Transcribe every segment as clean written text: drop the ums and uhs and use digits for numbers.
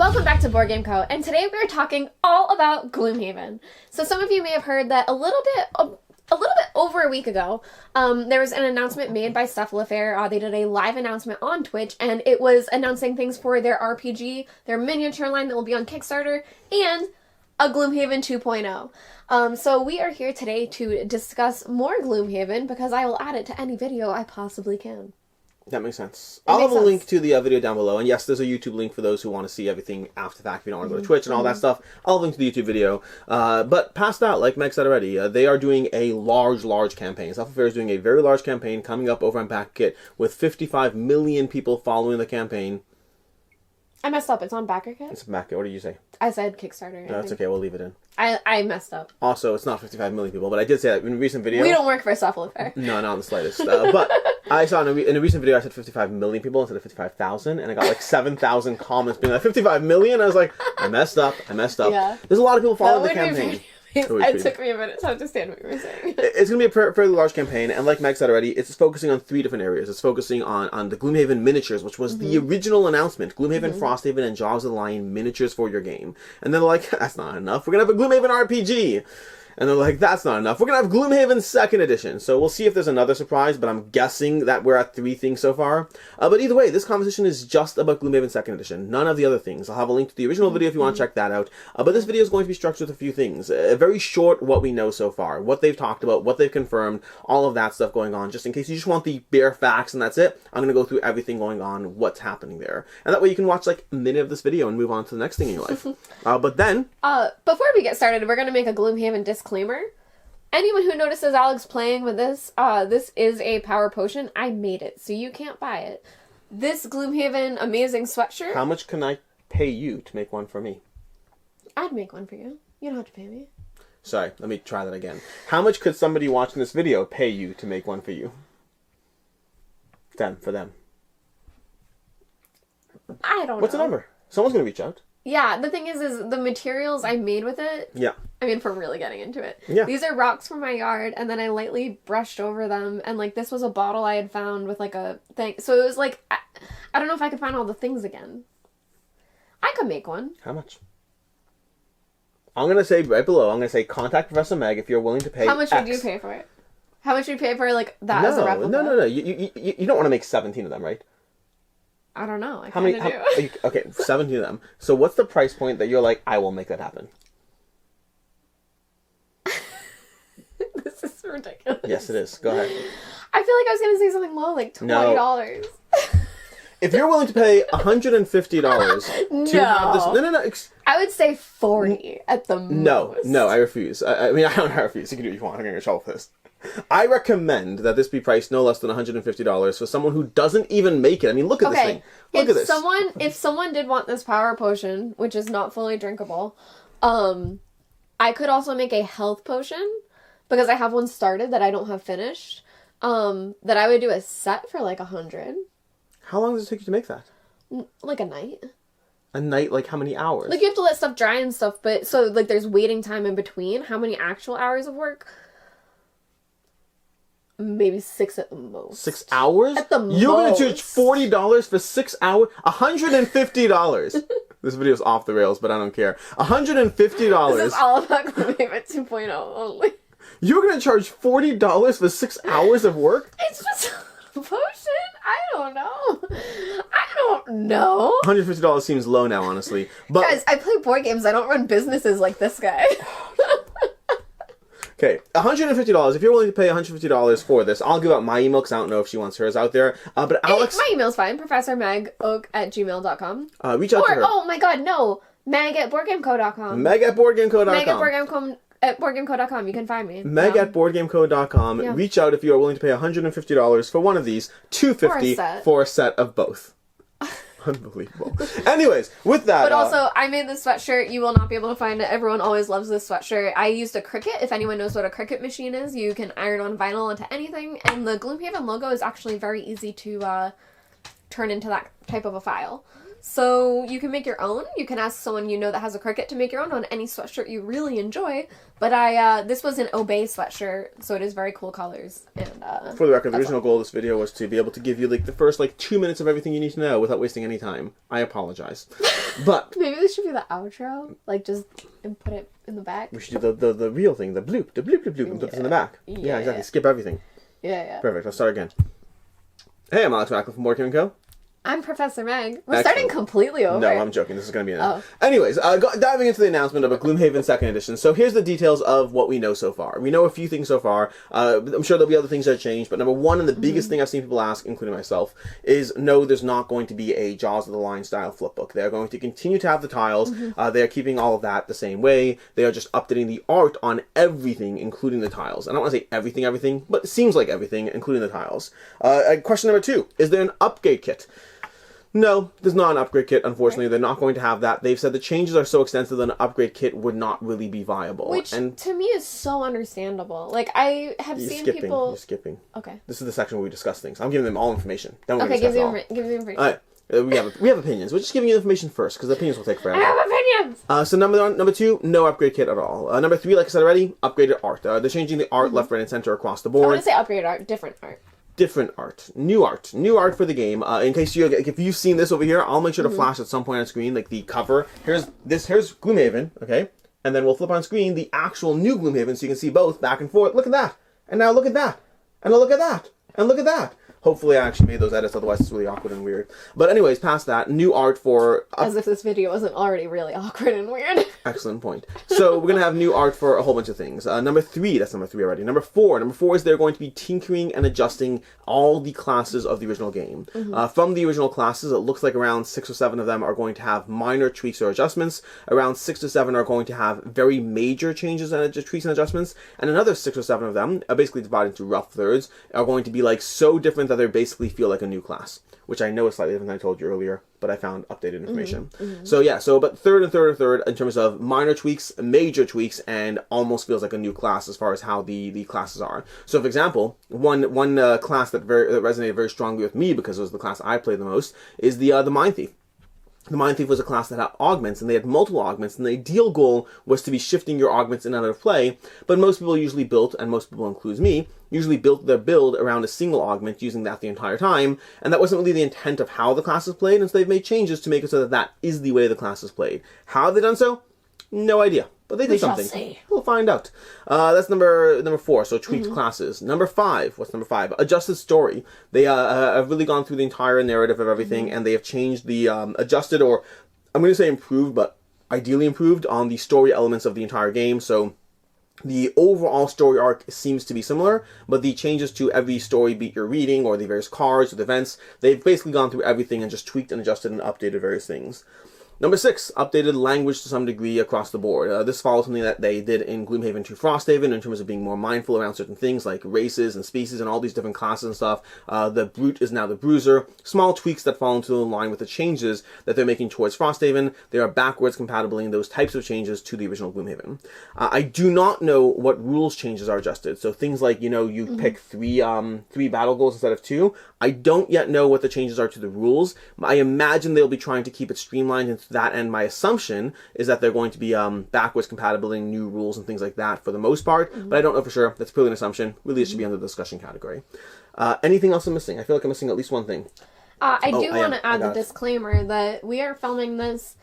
Welcome back to Board Game Co. And today we're talking all about Gloomhaven. So some of you may have heard that a little bit over a week ago, there was an announcement made by Cephlofair. They did a live announcement on Twitch, and it was announcing things for their RPG, their miniature line that will be on Kickstarter, and a Gloomhaven 2.0. So we are here today to discuss more Gloomhaven because I will add it to any video I possibly can. That makes sense. I'll have a link to the video down below. And yes, there's a YouTube link for those who want to see everything after the fact. If you don't want to go to Twitch and all that stuff, I'll link to the YouTube video. But past that, like Meg said already, they are doing a large campaign. Cephlofair is doing a very large campaign coming up over on BackerKit with 55 million people following the campaign. I messed up. It's on BackerKit? It's BackerKit. What did you say? I said Kickstarter. No, that's okay. We'll leave it in. I messed up. Also, it's not 55 million people, but I did say that in a recent video. We don't work for Cephlofair. No, not in the slightest. But I saw in a recent video I said 55 million people instead of 55,000, and I got like 7,000 comments being like 55 million. I was like, I messed up. Yeah. There's a lot of people following the campaign. It took me a minute to understand what you were saying. It's going to be a fairly large campaign, and like Meg said already, it's focusing on 3 different areas. It's focusing on the Gloomhaven miniatures, which was the original announcement. Gloomhaven, Frosthaven, and Jaws of the Lion miniatures for your game. And then they're like, that's not enough. We're going to have a Gloomhaven RPG. And they're like, that's not enough. We're going to have Gloomhaven 2nd Edition. So we'll see if there's another surprise, but I'm guessing that we're at 3 things so far. But either way, this conversation is just about Gloomhaven 2nd Edition. None of the other things. I'll have a link to the original video if you want to check that out. But this video is going to be structured with a few things. Very short what we know so far. What they've talked about, what they've confirmed, all of that stuff going on. Just in case you just want the bare facts and that's it, I'm going to go through everything going on, what's happening there. And that way you can watch like a minute of this video and move on to the next thing in your life. But then... before we get started, we're going to make a Gloomhaven disclaimer. Anyone who notices Alex playing with this, this is a power potion. I made it, so you can't buy it. This Gloomhaven amazing sweatshirt... How much can I pay you to make one for me? I'd make one for you. You don't have to pay me. Sorry, let me try that again. How much could somebody watching this video pay you to make one for you? For them. I don't know. What's the number? Someone's going to reach out. Yeah, the thing is the materials I made with it... Yeah. I mean, for really getting into it. Yeah. These are rocks from my yard, and then I lightly brushed over them, and, like, this was a bottle I had found with, like, a thing. So it was, like, I don't know if I could find all the things again. I could make one. How much? I'm going to say, right below, I'm going to say, contact Professor Meg if you're willing to pay How much X. would you pay for it? How much would you pay for, like, that as a replica? No. You don't want to make 17 of them, right? I don't know. I kind of do. Okay, 17 of them. So what's the price point that you're like, I will make that happen? This is ridiculous. Yes, it is. Go ahead. I feel like I was going to say something low, like $20. No. If you're willing to pay $150 to have this... No. I would say 40 at the most. No, I refuse. I mean, I refuse. You can do what you want. I'm going to get in trouble for this. I recommend that this be priced no less than $150 for someone who doesn't even make it. I mean, look at this thing. Look at this. If someone did want this power potion, which is not fully drinkable, I could also make a health potion, because I have one started that I don't have finished, that I would do a set for like 100. How long does it take you to make that? Like a night. A night, like how many hours? Like you have to let stuff dry and stuff, but so like there's waiting time in between. How many actual hours of work? Maybe 6 at the most. 6 hours? At the most. You're going to charge $40 for 6 hours? $150. This video is off the rails, but I don't care. $150. This is all about Gloomhaven 2.0 only. You're going to charge $40 for 6 hours of work? It's just a potion. I don't know. $150 seems low now, honestly. But guys, I play board games. I don't run businesses like this guy. Okay, $150. If you're willing to pay $150 for this, I'll give out my email because I don't know if she wants hers out there. But Alex... My email's fine. ProfessorMegOak@gmail.com. Reach out to her. Oh my god, no. Meg@BoardGameCo.com. Meg@BoardGameCo.com. At BoardGameCo.com. You can find me. Meg@BoardGameCo.com. Yeah. Reach out if you are willing to pay $150 for one of these. $250 for a set of both. Unbelievable. Anyways, with that... But also, I made this sweatshirt. You will not be able to find it. Everyone always loves this sweatshirt. I used a Cricut. If anyone knows what a Cricut machine is, you can iron on vinyl into anything. And the Gloomhaven logo is actually very easy to turn into that type of a file. So you can make your own. You can ask someone you know that has a Cricut to make your own on any sweatshirt you really enjoy. But this was an Obey sweatshirt, so it is very cool colors. And for the record, the original goal of this video was to be able to give you like the first 2 minutes of everything you need to know without wasting any time. I apologize, but maybe this should be the outro, just and put it in the back. we should do the real thing, the bloop, and put this in the back. Yeah, exactly. Skip everything. Yeah. Perfect. I'll start again. Hey, I'm Alex Macklin from Morgan & Co. I'm Professor Meg. We're starting completely over. No, I'm joking. This is going to be an Anyways, diving into the announcement of a Gloomhaven 2nd Edition. So here's the details of what we know so far. We know a few things so far. I'm sure there'll be other things that change, but number one, and the biggest thing I've seen people ask, including myself, is no, there's not going to be a Jaws of the Lion style flipbook. They're going to continue to have the tiles. They're keeping all of that the same way. They are just updating the art on everything, including the tiles. I don't want to say everything, but it seems like everything, including the tiles. Question number two, is there an upgrade kit? No, there's not an upgrade kit, unfortunately. They're not going to have that. They've said the changes are so extensive that an upgrade kit would not really be viable. Which, to me, is so understandable. I have seen people... You're skipping. Okay. This is the section where we discuss things. I'm giving them all information. Then we're give me information. All right. We have opinions. We're just giving you information first, because the opinions will take forever. I have opinions! So number two, no upgrade kit at all. Number three, like I said already, upgraded art. They're changing the art left, right, and center across the board. I want to say upgraded art, different art. Different art, new art for the game. In case if you've seen this over here, I'll make sure to flash at some point on screen, the cover. Here's Gloomhaven, okay, and then we'll flip on screen the actual new Gloomhaven, so you can see both back and forth. Look at that, and now look at that, and look at that, and look at that. Hopefully I actually made those edits, otherwise it's really awkward and weird. But anyways, past that, new art for... As if this video wasn't already really awkward and weird. Excellent point. So we're going to have new art for a whole bunch of things. Number three, that's number three already. Number four is they're going to be tinkering and adjusting all the classes of the original game. From the original classes, it looks like around 6 or 7 of them are going to have minor tweaks or adjustments. Around 6 to 7 are going to have very major changes and tweaks and adjustments. And another 6 or 7 of them, are basically divided into rough thirds, are going to be so different that they basically feel like a new class, which I know is slightly different than I told you earlier, but I found updated information. So but third in terms of minor tweaks, major tweaks, and almost feels like a new class as far as how the classes are. So for example, one class that resonated very strongly with me, because it was the class I played the most, is the Mind Thief. The Mind Thief was a class that had augments, and they had multiple augments, and the ideal goal was to be shifting your augments in and out of play, but most people usually built, and most people includes me, usually built their build around a single augment, using that the entire time, and that wasn't really the intent of how the class is played, and so they've made changes to make it so that that is the way the class is played. How have they done so? No idea. But they did something. See. We'll find out. That's number 4, so tweaked classes. Number 5, what's number 5? Adjusted story. They have really gone through the entire narrative of everything, and they have changed the adjusted, or I'm going to say improved, but ideally improved on the story elements of the entire game. So the overall story arc seems to be similar, but the changes to every story beat you're reading, or the various cards, or the events, they've basically gone through everything and just tweaked and adjusted and updated various things. Number 6, updated language to some degree across the board. This follows something that they did in Gloomhaven 2 Frosthaven in terms of being more mindful around certain things like races and species and all these different classes and stuff. The Brute is now the Bruiser. Small tweaks that fall into line with the changes that they're making towards Frosthaven. They are backwards compatibling those types of changes to the original Gloomhaven. I do not know what rules changes are adjusted. So things like, you pick three battle goals instead of 2. I don't yet know what the changes are to the rules. I imagine they'll be trying to keep it streamlined into that, and my assumption is that they're going to be backwards compatibiling new rules and things like that for the most part, but I don't know for sure. That's purely an assumption. Really, it should be under the discussion category. Anything else I'm missing? I feel like I'm missing at least one thing. I do want to add the disclaimer that we are filming this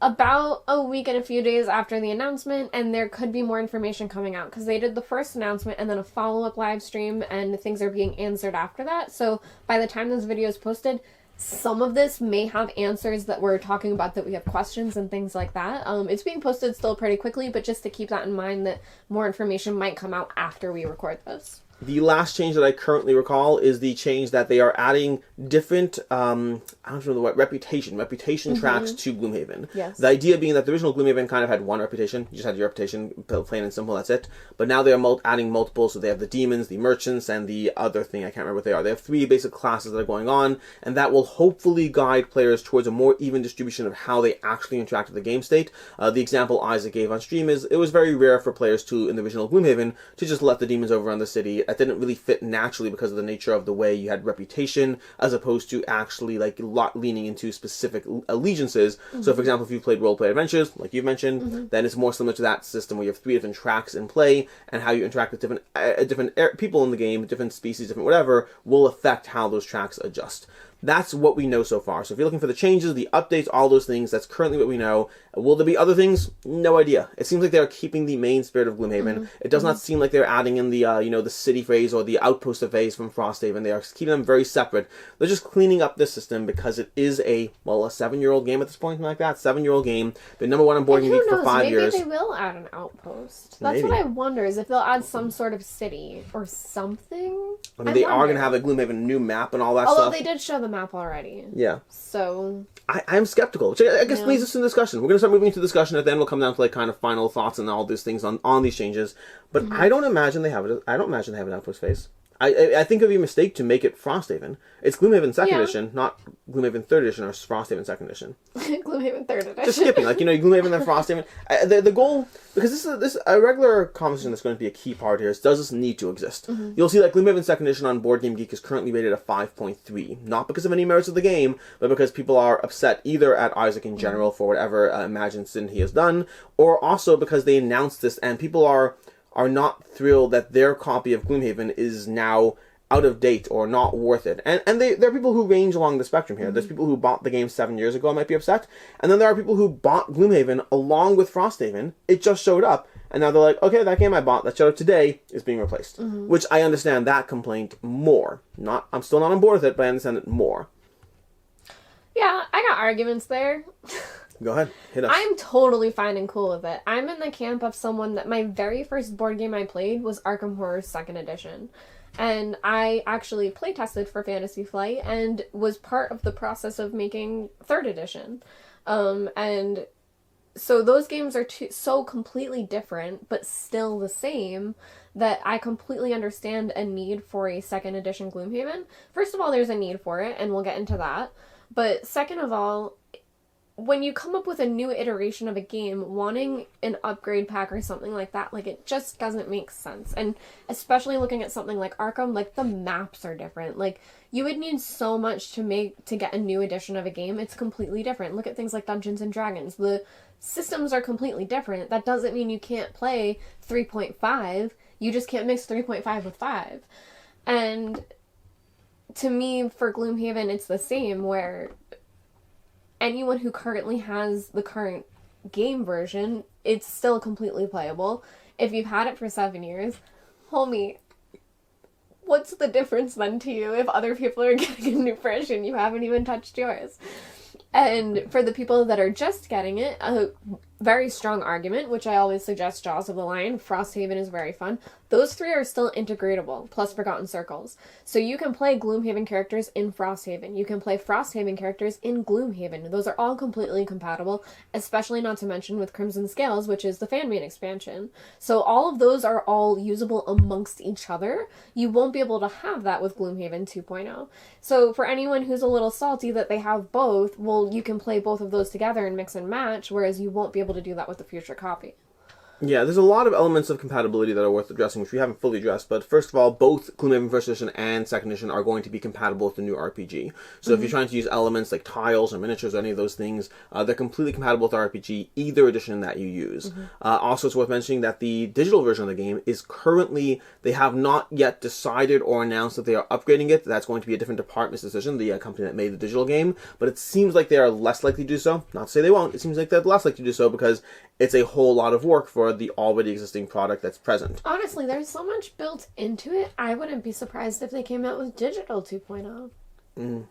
about a week and a few days after the announcement, and there could be more information coming out, because they did the first announcement and then a follow-up live stream, and things are being answered after that. So by the time this video is posted, some of this may have answers that we're talking about, that we have questions and things like that. It's being posted still pretty quickly, but just to keep that in mind, that more information might come out after we record this. The last change that I currently recall is the change that they are adding different, I don't know what, reputation tracks to Gloomhaven. Yes. The idea being that the original Gloomhaven kind of had one reputation. You just had your reputation, plain and simple, that's it. But now they are adding multiple, so they have the demons, the merchants, and the other thing, I can't remember what they are. They have 3 basic classes that are going on, and that will hopefully guide players towards a more even distribution of how they actually interact with the game state. The example Isaac gave on stream is, it was very rare for players to, in the original Gloomhaven, to just let the demons overrun the city that didn't really fit naturally because of the nature of the way you had reputation, as opposed to actually like leaning into specific allegiances. So, for example, if you played role-play adventures, like you've mentioned, then it's more similar to that system where you have 3 different tracks in play, and how you interact with different people in the game, different species, different whatever, will affect how those tracks adjust. That's what we know so far. So if you're looking for the changes, the updates, all those things, that's currently what we know. Will there be other things? No idea. It seems like they're keeping the main spirit of Gloomhaven. It does not seem like they're adding in the, the city phase or the outpost phase from Frosthaven. They are keeping them very separate. They're just cleaning up this system because it is a 7-year-old game at this point, something like that. 7-year-old game. Been number 1 on Board Game Geek for 5 years. Maybe they will add an outpost. That's what I wonder, is if they'll add some sort of city or something. I mean, they are going to have a Gloomhaven new map and all that stuff. Although they did show the map already. Yeah. So I'm skeptical, which I guess leads us to discussion. We're going to start moving into discussion, and then we'll come down to like kind of final thoughts and all these things on these changes. But I don't imagine they have it. I don't imagine they have an outpost phase. I think it would be a mistake to make it Frosthaven. It's Gloomhaven 2nd Edition, not Gloomhaven 3rd Edition or Frosthaven 2nd Edition. Gloomhaven 3rd Edition. Just skipping, like, Gloomhaven then Frosthaven. The goal, because this is a regular conversation that's going to be a key part here, is does this need to exist? You'll see that Gloomhaven 2nd Edition on Board Game Geek is currently rated a 5.3. Not because of any merits of the game, but because people are upset either at Isaac in general for whatever imagined sin he has done, or also because they announced this and people are not thrilled that their copy of Gloomhaven is now out of date or not worth it. And there are people who range along the spectrum here. There's people who bought the game 7 years ago and might be upset. And then there are people who bought Gloomhaven along with Frosthaven. It just showed up. And now they're like, okay, that game I bought that showed up today is being replaced. Which I understand that complaint more. I'm still not on board with it, but I understand it more. Yeah, I got arguments there. Go ahead, hit us. I'm totally fine and cool with it. I'm in the camp of someone that my very first board game I played was Arkham Horror 2nd Edition. And I actually playtested for Fantasy Flight and was part of the process of making 3rd Edition. And so those games are so completely different, but still the same, that I completely understand a need for a 2nd Edition Gloomhaven. First of all, there's a need for it, and we'll get into that. But second of all, when you come up with a new iteration of a game, wanting an upgrade pack or something like that, like, it just doesn't make sense. And especially looking at something like Arkham, like, the maps are different. Like, you would need so much to get a new edition of a game. It's completely different. Look at things like Dungeons and Dragons. The systems are completely different. That doesn't mean you can't play 3.5. You just can't mix 3.5 with 5. And to me, for Gloomhaven, it's the same, where anyone who currently has the current game version, it's still completely playable. If you've had it for 7 years, homie, what's the difference then to you if other people are getting a new version? You haven't even touched yours. And for the people that are just getting it, a very strong argument, which I always suggest Jaws of the Lion, Frosthaven is very fun. Those 3 are still integratable, plus Forgotten Circles. So you can play Gloomhaven characters in Frosthaven. You can play Frosthaven characters in Gloomhaven. Those are all completely compatible, especially not to mention with Crimson Scales, which is the fan-made expansion. So all of those are all usable amongst each other. You won't be able to have that with Gloomhaven 2.0. So for anyone who's a little salty that they have both, well, you can play both of those together and mix and match, whereas you won't be able to do that with the future copy. Yeah, there's a lot of elements of compatibility that are worth addressing, which we haven't fully addressed. But first of all, both Gloomhaven First Edition and Second Edition are going to be compatible with the new RPG. So if you're trying to use elements like tiles or miniatures or any of those things, they're completely compatible with the RPG, either edition that you use. Also, it's worth mentioning that the digital version of the game is currently, they have not yet decided or announced that they are upgrading it. That's going to be a different department's decision, the company that made the digital game. But it seems like they are less likely to do so. Not to say they won't. It seems like they're less likely to do so because it's a whole lot of work for the already existing product that's present. Honestly, there's so much built into it. I wouldn't be surprised if they came out with Digital 2.0.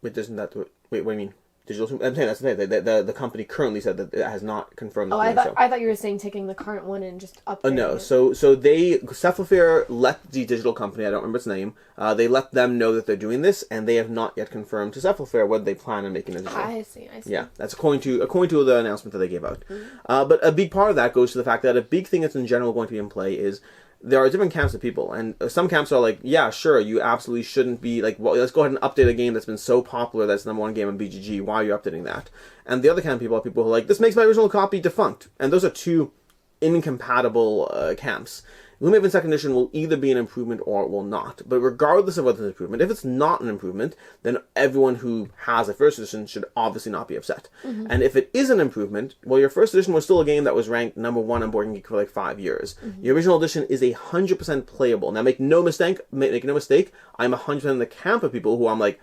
Wait, doesn't that... Wait, what do you mean? Digital... I'm saying that's the thing. The company currently said that it has not confirmed. Oh, I thought you were saying taking the current one and just upgrading no, it. so Cephlofair let the digital company, I don't remember its name, they let them know that they're doing this, and they have not yet confirmed to Cephlofair whether they plan on making a digital. I see. Yeah, that's according to the announcement that they gave out. But a big part of that goes to the fact that a big thing that's in general going to be in play is there are different camps of people, and some camps are like, yeah, sure, you absolutely shouldn't be, like, well, let's go ahead and update a game that's been so popular that's the #1 game on BGG, why are you updating that? And the other camp of people are people who are like, this makes my original copy defunct. And those are two incompatible camps. Gloomhaven Second Edition will either be an improvement or it will not. But regardless of whether it's an improvement, if it's not an improvement, then everyone who has a First Edition should obviously not be upset. And if it is an improvement, well, your First Edition was still a game that was ranked #1 on Board Game Geek for like 5 years. The original edition is 100% playable. Now, make no mistake, I'm 100% in the camp of people who I'm like,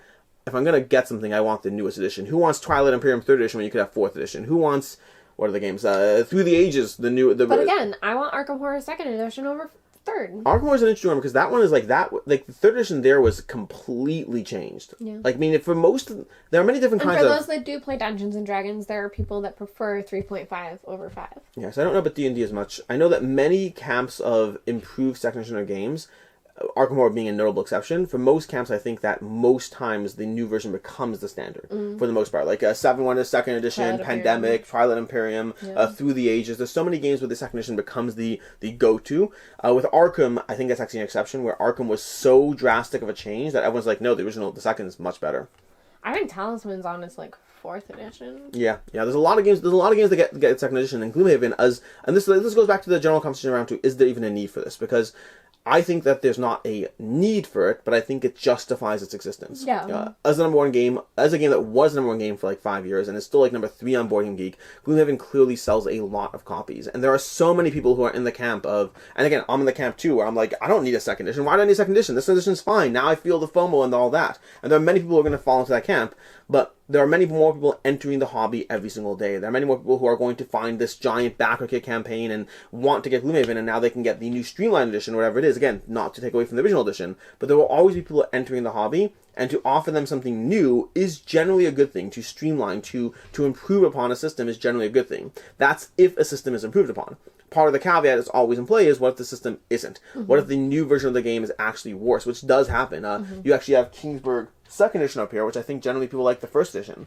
if I'm going to get something, I want the newest edition. Who wants Twilight Imperium 3rd Edition when you could have 4th Edition? Who wants... What are the games? Through the Ages, the new... But again, I want Arkham Horror 2nd Edition over 3rd. Arkham Horror is an interesting one because that one is like that... Like, the 3rd edition there was completely changed. Yeah. Like, I mean, for most... There are many different kinds of... And for those that do play Dungeons & Dragons, there are people that prefer 3.5 over 5. Yes, I don't know about D&D as much. I know that many camps of improved 2nd edition of games... Arkham Horror being a notable exception. For most camps, I think that most times the new version becomes the standard for the most part. Like 7.1 is 2nd edition, Pandemic, Twilight Imperium, Through the Ages. There's so many games where the 2nd edition becomes the go-to. With Arkham, I think that's actually an exception, where Arkham was so drastic of a change that everyone's like, no, the 2nd is much better. I think Talisman's on its like 4th edition. Yeah. There's a lot of games. That get 2nd edition, and Gloomhaven and this goes back to the general conversation around to, is there even a need for this? Because I think that there's not a need for it, but I think it justifies its existence. Yeah. As a #1 game, as a game that was the #1 game for like 5 years, and is still like #3 on Board Game Geek, Gloomhaven clearly sells a lot of copies. And there are so many people who are in the camp of, and again, I'm in the camp too, where I'm like, I don't need a 2nd edition. Why do I need a 2nd edition? This edition's fine. Now I feel the FOMO and all that. And there are many people who are going to fall into that camp, but there are many more people entering the hobby every single day. There are many more people who are going to find this giant backer kit campaign and want to get Gloomhaven, and now they can get the new Streamlined edition, whatever it is. Again, not to take away from the original edition, but there will always be people entering the hobby, and to offer them something new is generally a good thing. To streamline, to improve upon a system is generally a good thing. That's if a system is improved upon. Part of the caveat that's always in play is what if the system isn't? What if the new version of the game is actually worse, which does happen. You actually have Kingsburg 2nd edition up here, which I think generally people like the 1st edition.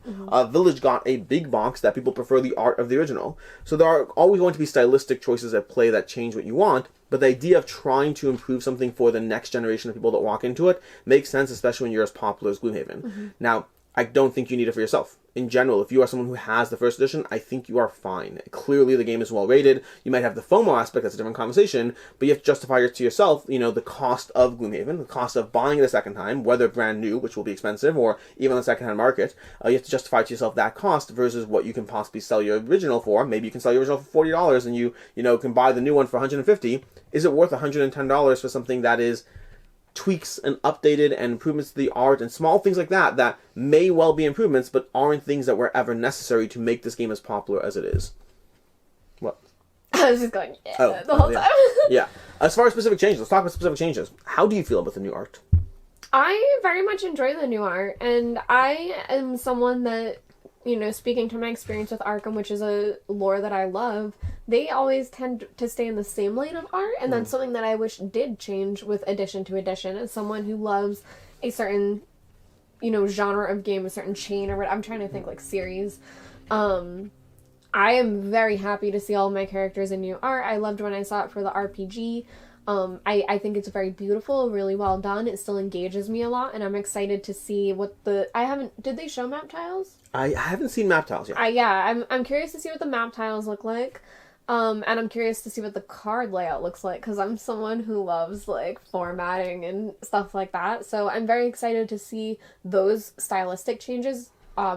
Village got a big box that people prefer the art of the original. So there are always going to be stylistic choices at play that change what you want, but the idea of trying to improve something for the next generation of people that walk into it makes sense, especially when you're as popular as Gloomhaven. Now, I don't think you need it for yourself. In general, if you are someone who has the 1st edition, I think you are fine. Clearly, the game is well rated. You might have the FOMO aspect, that's a different conversation, but you have to justify it to yourself, the cost of Gloomhaven, the cost of buying it a second time, whether brand new, which will be expensive, or even on the second-hand market. You have to justify to yourself that cost versus what you can possibly sell your original for. Maybe you can sell your original for $40 and you can buy the new one for $150. Is it worth $110 for something that is tweaks and updated and improvements to the art and small things like that may well be improvements but aren't things that were ever necessary to make this game as popular as it is? What? I was just going, the whole time. Yeah. As far as specific changes, let's talk about specific changes. How do you feel about the new art? I very much enjoy the new art, and I am someone that, speaking to my experience with Arkham, which is a lore that I love, they always tend to stay in the same lane of art, and that's something that I wish did change with edition to edition. As someone who loves a certain, genre of game, a certain chain, or what I'm trying to think, like, series, I am very happy to see all of my characters in new art. I loved when I saw it for the RPG. I think it's very beautiful, really well done. It still engages me a lot, and I'm excited to see what did they show map tiles? I haven't seen map tiles yet. I'm curious to see what the map tiles look like. And I'm curious to see what the card layout looks like, because I'm someone who loves, like, formatting and stuff like that. So I'm very excited to see those stylistic changes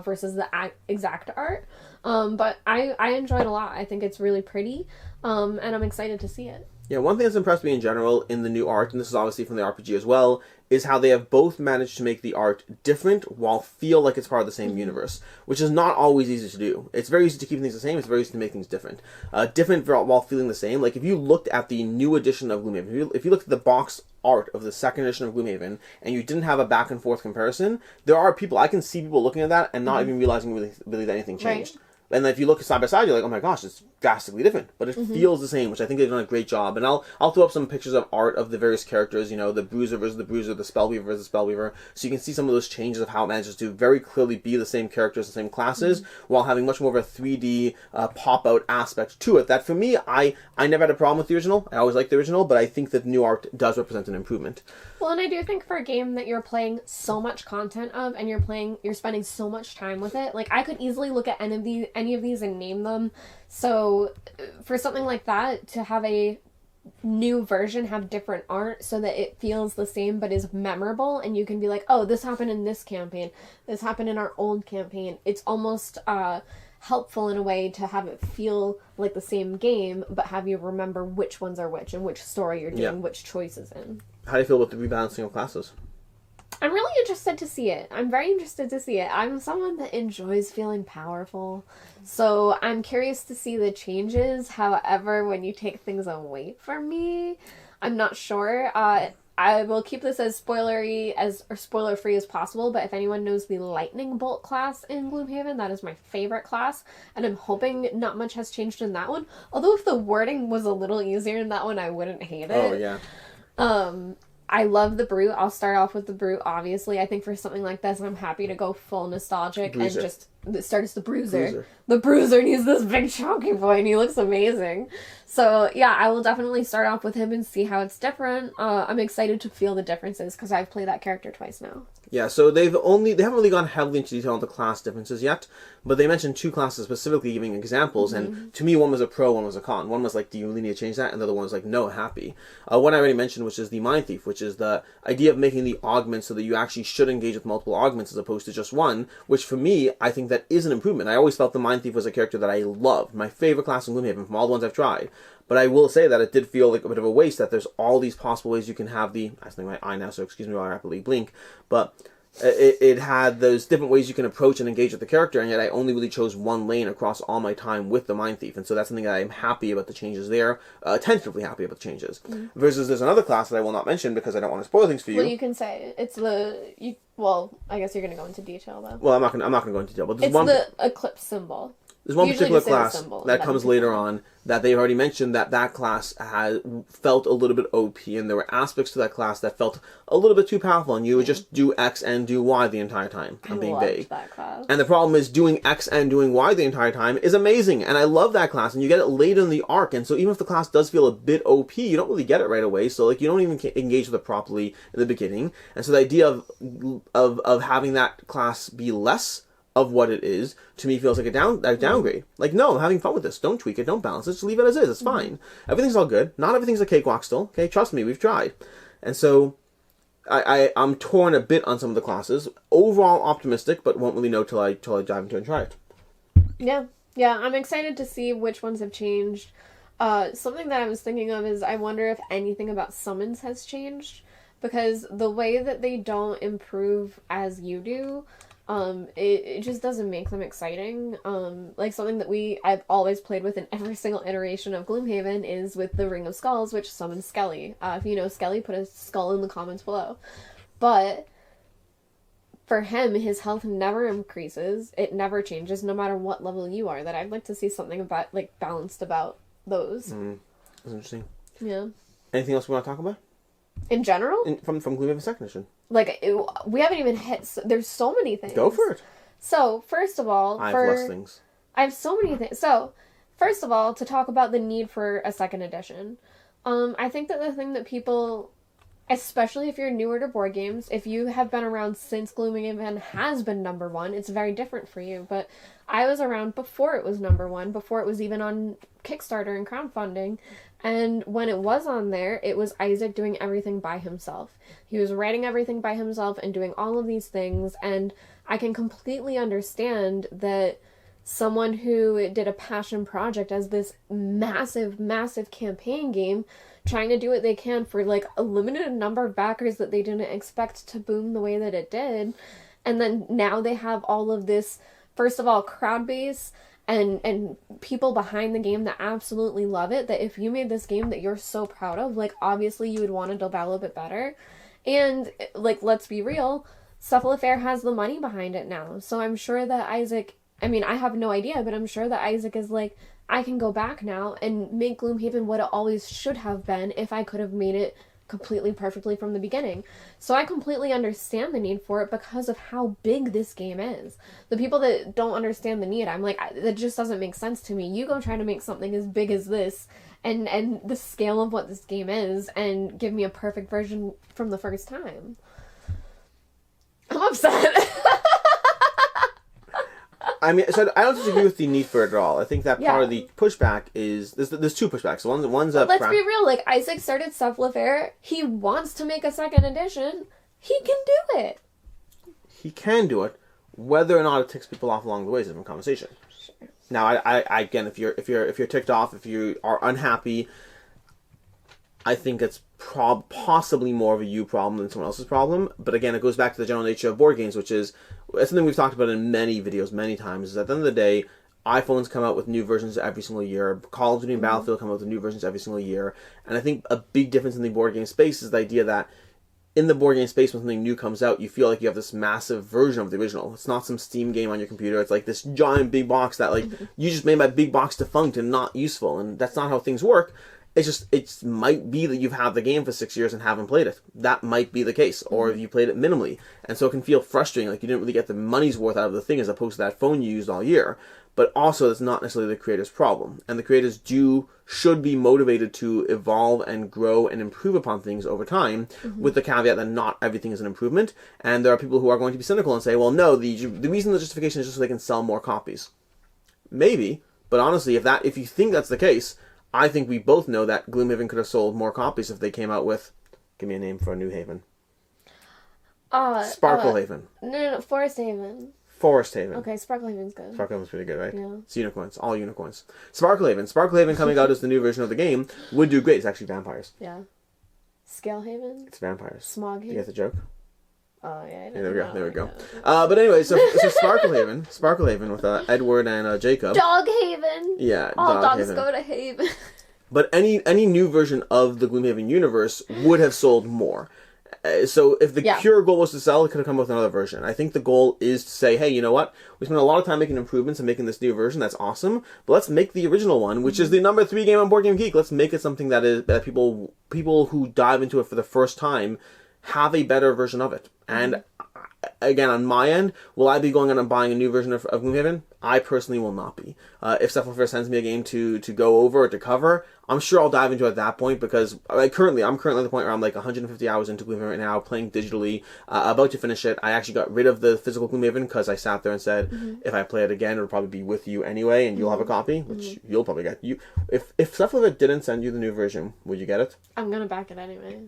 versus the exact art. But I enjoy it a lot. I think it's really pretty, and I'm excited to see it. Yeah, one thing that's impressed me in general in the new art, and this is obviously from the RPG as well, is how they have both managed to make the art different while feel like it's part of the same universe, which is not always easy to do. It's very easy to keep things the same, it's very easy to make things different. Different while feeling the same. Like, if you looked at the new edition of Gloomhaven, if you looked at the box art of the 2nd edition of Gloomhaven, and you didn't have a back and forth comparison, there are people, I can see people looking at that and not even realizing really that anything changed. Right. And if you look side by side, you're like, oh my gosh, it's drastically different. But it feels the same, which I think they've done a great job. And I'll throw up some pictures of art of the various characters, the Bruiser versus the Bruiser, the Spellweaver versus the Spellweaver. So you can see some of those changes of how it manages to very clearly be the same characters, the same classes, while having much more of a 3D pop-out aspect to it. That for me, I never had a problem with the original. I always liked the original, but I think that the new art does represent an improvement. Well, and I do think for a game that you're playing so much content of, and you're spending so much time with it, like, I could easily look at any any of these and name them. So for something like that, to have a new version have different art so that it feels the same but is memorable, and you can be like, oh, this happened in this campaign, this happened in our old campaign. It's almost helpful in a way to have it feel like the same game, but have you remember which ones are which and which story you're doing which choices in. How do you feel about the rebalancing of classes? I'm really interested to see it. I'm very interested to see it. I'm someone that enjoys feeling powerful, so I'm curious to see the changes. However, when you take things away from me, I'm not sure. I will keep this as spoiler-free as possible, but if anyone knows the Lightning Bolt class in Gloomhaven, that is my favorite class, and I'm hoping not much has changed in that one. Although if the wording was a little easier in that one, I wouldn't hate it. Oh, yeah. I love the Brute. I'll start off with the Brute, obviously. I think for something like this, I'm happy to go full nostalgic and just start as the Bruiser. The Bruiser, and he's this big chunky boy, and he looks amazing. So, yeah, I will definitely start off with him and see how it's different. I'm excited to feel the differences, because I've played that character twice now. Yeah, so they haven't really gone heavily into detail on the class differences yet, but they mentioned 2 classes specifically giving examples, and to me, one was a pro, one was a con. One was like, do you really need to change that? And the other one was like, no, happy. One I already mentioned, which is the Mind Thief, which is the idea of making the augments so that you actually should engage with multiple augments as opposed to just one, which for me, I think that is an improvement. I always felt the Mind Thief was a character that I loved, my favorite class in Gloomhaven from all the ones I've tried. But I will say that it did feel like a bit of a waste, that there's all these possible ways you can have the... I think my eye now, so excuse me while I rapidly blink. But it had those different ways you can approach and engage with the character, and yet I only really chose one lane across all my time with the Mind Thief. And so that's something that I'm happy about the changes there, tentatively happy about the changes. Versus there's another class that I will not mention because I don't want to spoil things for you. Well, you can say it's well, I guess you're going to go into detail, though. Well, I'm not going to go into detail. But it's the eclipse symbol. There's one particular class that comes later on that they've already mentioned that class felt a little bit OP, and there were aspects to that class that felt a little bit too powerful, and you would just do X and do Y the entire time. I'm being vague. That class. And the problem is doing X and doing Y the entire time is amazing, and I love that class, and you get it later in the arc, and so even if the class does feel a bit OP, you don't really get it right away, so like you don't even engage with it properly in the beginning, and so the idea of having that class be less of what it is, to me feels like a downgrade. Like, no, I'm having fun with this. Don't tweak it. Don't balance it. Just leave it as is. It's fine. Everything's all good. Not everything's a cakewalk still. Okay, trust me, we've tried. And so, I'm torn a bit on some of the classes. Overall optimistic, but won't really know till I dive into it and try it. Yeah, I'm excited to see which ones have changed. Something that I was thinking of is I wonder if anything about summons has changed, because the way that they don't improve as you do, it just doesn't make them exciting. Like something that I've always played with in every single iteration of Gloomhaven is with the Ring of Skulls, which summons Skelly. If you know Skelly, put a skull in the comments below. But for him, his health never increases. It never changes, no matter what level you are. That I'd like to see something about balanced about those. That's interesting. Yeah. Anything else we want to talk about? In general? From Gloomhaven 2nd Edition. We haven't even hit... there's so many things. Go for it. So, first of all... I have less things. I have so many things. So, first of all, to talk about the need for a 2nd edition. I think that the thing that people... Especially if you're newer to board games, if you have been around since Gloomhaven has been number 1, it's very different for you. But I was around before it was number 1, before it was even on Kickstarter and crowdfunding. And when it was on there, it was Isaac doing everything by himself. He was writing everything by himself and doing all of these things. And I can completely understand that someone who did a passion project as this massive, massive campaign game, trying to do what they can for a limited number of backers that they didn't expect to boom the way that it did. And then now they have all of this, first of all, crowd base and people behind the game that absolutely love it, that if you made this game that you're so proud of, obviously you would want to develop it better. And, let's be real, Cephlofair has the money behind it now. So I'm sure that Isaac, I have no idea, but I'm sure that Isaac is I can go back now and make Gloomhaven what it always should have been if I could have made it completely perfectly from the beginning. So I completely understand the need for it because of how big this game is. The people that don't understand the need, I'm that just doesn't make sense to me. You go try to make something as big as this and the scale of what this game is and give me a perfect version from the first time. I'm upset. I mean, so I don't disagree with the need for it at all. I think that part Yeah. of the pushback is there's two pushbacks. One's But let's be real. Like, Isaac started Cephlofair. He wants to make a second edition. He can do it. He can do it. Whether or not it ticks people off along the way is a different conversation. Sure. Now, I again, if you're ticked off, if you are unhappy, I think it's possibly more of a you problem than someone else's problem. But again, it goes back to the general nature of board games, which is something we've talked about in many videos, many times. Is at the end of the day, iPhones come out with new versions every single year. Call of Duty and Battlefield come out with new versions every single year. And I think a big difference in the board game space is the idea that in the board game space, when something new comes out, you feel like you have this massive version of the original. It's not some Steam game on your computer. It's like this giant big box that like you just made my big box defunct and not useful. And that's not how things work. It's just, it might be that you've had the game for 6 years and haven't played it. That might be the case. Or you played it minimally. And so it can feel frustrating, like you didn't really get the money's worth out of the thing as opposed to that phone you used all year. But also, it's not necessarily the creator's problem. And the creators should be motivated to evolve and grow and improve upon things over time, with the caveat that not everything is an improvement. And there are people who are going to be cynical and say, well, no, the reason the justification is just so they can sell more copies. Maybe. But honestly, if you think that's the case, I think we both know that Gloomhaven could have sold more copies if they came out with, give me a name for a new haven. Sparkle Haven. No, Forest Haven. Forest Haven. Okay, Sparkle Haven's good. Sparkle Haven's pretty good, right? Yeah. It's unicorns. All unicorns. Sparkle Haven. Sparkle Haven coming out as the new version of the game would do great. It's actually vampires. Yeah. Scale Haven? It's vampires. Smog Do you Haven? get the joke? Oh, yeah. There we go. But anyway, so Sparkle Haven with Edward and Jacob. Dog Haven! Yeah, All Dog dogs Haven. go to Haven. But any new version of the Gloomhaven universe would have sold more. So if the pure goal was to sell, it could have come with another version. I think the goal is to say, hey, you know what? We spent a lot of time making improvements and making this new version. That's awesome. But let's make the original one, which is the number 3 game on Board Game Geek. Let's make it something that people who dive into it for the first time have a better version of it. And again, on my end, will I be going out and buying a new version of Gloomhaven? I personally will not be. If Cephlofair sends me a game to go over or to cover, I'm sure I'll dive into it at that point, because I'm currently at the point where I'm like 150 hours into Gloomhaven right now, playing digitally, about to finish it. I actually got rid of the physical Gloomhaven because I sat there and said, if I play it again, it'll probably be with you anyway, and you'll have a copy, which you'll probably get. If Cephlofair didn't send you the new version, would you get it? I'm gonna back it anyway.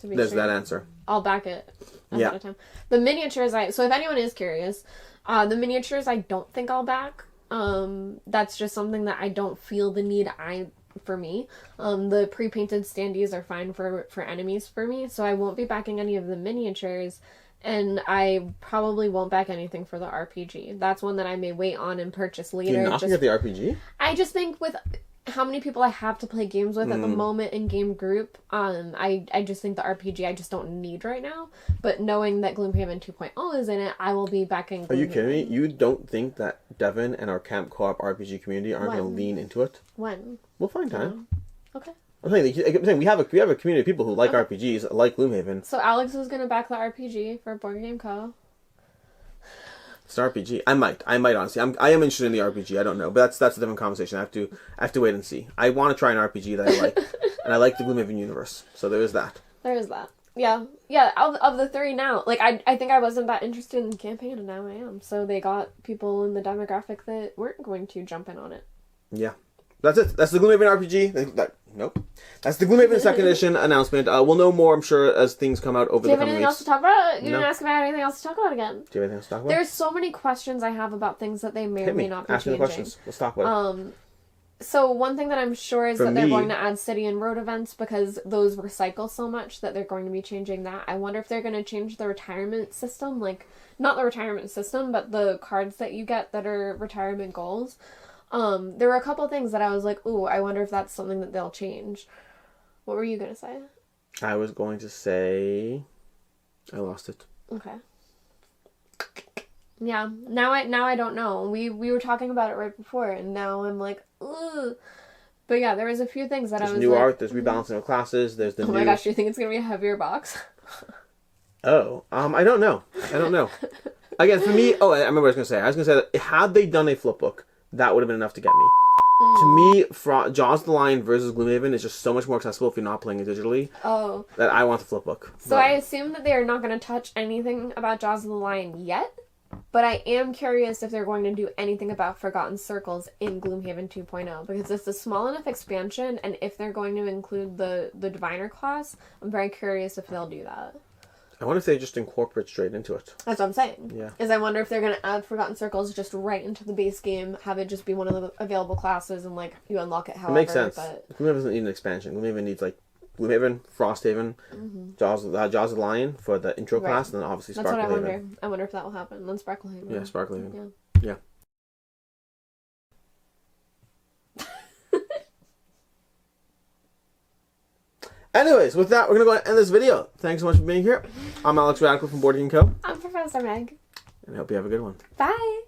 There's that answer. I'll back it ahead of time. The miniatures, so if anyone is curious, the miniatures I don't think I'll back. That's just something that I don't feel the need for me. The pre-painted standees are fine for enemies for me, so I won't be backing any of the miniatures, and I probably won't back anything for the RPG. That's one that I may wait on and purchase later. You're not gonna get the RPG? I just think with how many people I have to play games with at the moment in game group, I just think the RPG I just don't need right now. But knowing that Gloomhaven 2.0 is in it, I will be backing Gloomhaven. Are you kidding me? You don't think that Devin and our Camp Co-op RPG community aren't going to lean into it? When? We'll find time. Okay. I'm saying we have a community of people who like RPGs, like Gloomhaven. So Alex is going to back the RPG for Board Game Co. It's an RPG. I might honestly. I am interested in the RPG. I don't know, but that's a different conversation. I have to wait and see. I want to try an RPG that I like, and I like the Gloomhaven universe. So there is that. There is that. Yeah. Of the 3 now, like I think I wasn't that interested in the campaign, and now I am. So they got people in the demographic that weren't going to jump in on it. Yeah. That's it. That's the Gloomhaven RPG. Nope. That's the Gloomhaven 2nd edition announcement. We'll know more, I'm sure, as things come out over the coming weeks. Do you have anything else to talk about? You didn't ask about anything else to talk about again. Do you have anything else to talk about? There's so many questions I have about things that they may or may not be Ask me changing. the questions. Let's talk about it. So one thing that I'm sure is that they're going to add city and road events, because those recycle so much that they're going to be changing that. I wonder if they're going to change the retirement system, like, not the retirement system, but the cards that you get that are retirement goals. There were a couple things that I was like, ooh, I wonder if that's something that they'll change. What were you going to say? I was going to say... I lost it. Okay. Yeah, now I don't know. We were talking about it right before, and now I'm like, ugh. But yeah, there was a few things that there's I was new like... art, there's rebalancing of classes, there's the new... Oh my gosh, do you think it's going to be a heavier box? I don't know. Again, for me... Oh, I remember what I was going to say. I was going to say that had they done a flip book, that would have been enough to get me. To me, Jaws of the Lion versus Gloomhaven is just so much more accessible if you're not playing it digitally. Oh. That I want the flip book. So I assume that they are not going to touch anything about Jaws of the Lion yet? But I am curious if they're going to do anything about Forgotten Circles in Gloomhaven 2.0, because it's a small enough expansion, and if they're going to include the Diviner class, I'm very curious if they'll do that. I wonder if they just incorporate straight into it. That's what I'm saying. Yeah. Is I wonder if they're going to add Forgotten Circles just right into the base game, have it just be one of the available classes, and like you unlock it however. It makes sense. But... Gloomhaven doesn't need an expansion. Gloomhaven needs like Gloomhaven, Frosthaven, Jaws of the Lion for the intro class, and then obviously Sparklehaven. That's what I wonder. I wonder if that will happen. Then Sparklehaven. Yeah, Sparklehaven. Yeah. Anyways, with that, we're going to go ahead and end this video. Thanks so much for being here. I'm Alex Radical from Board Game Co. I'm Professor Meg. And I hope you have a good one. Bye.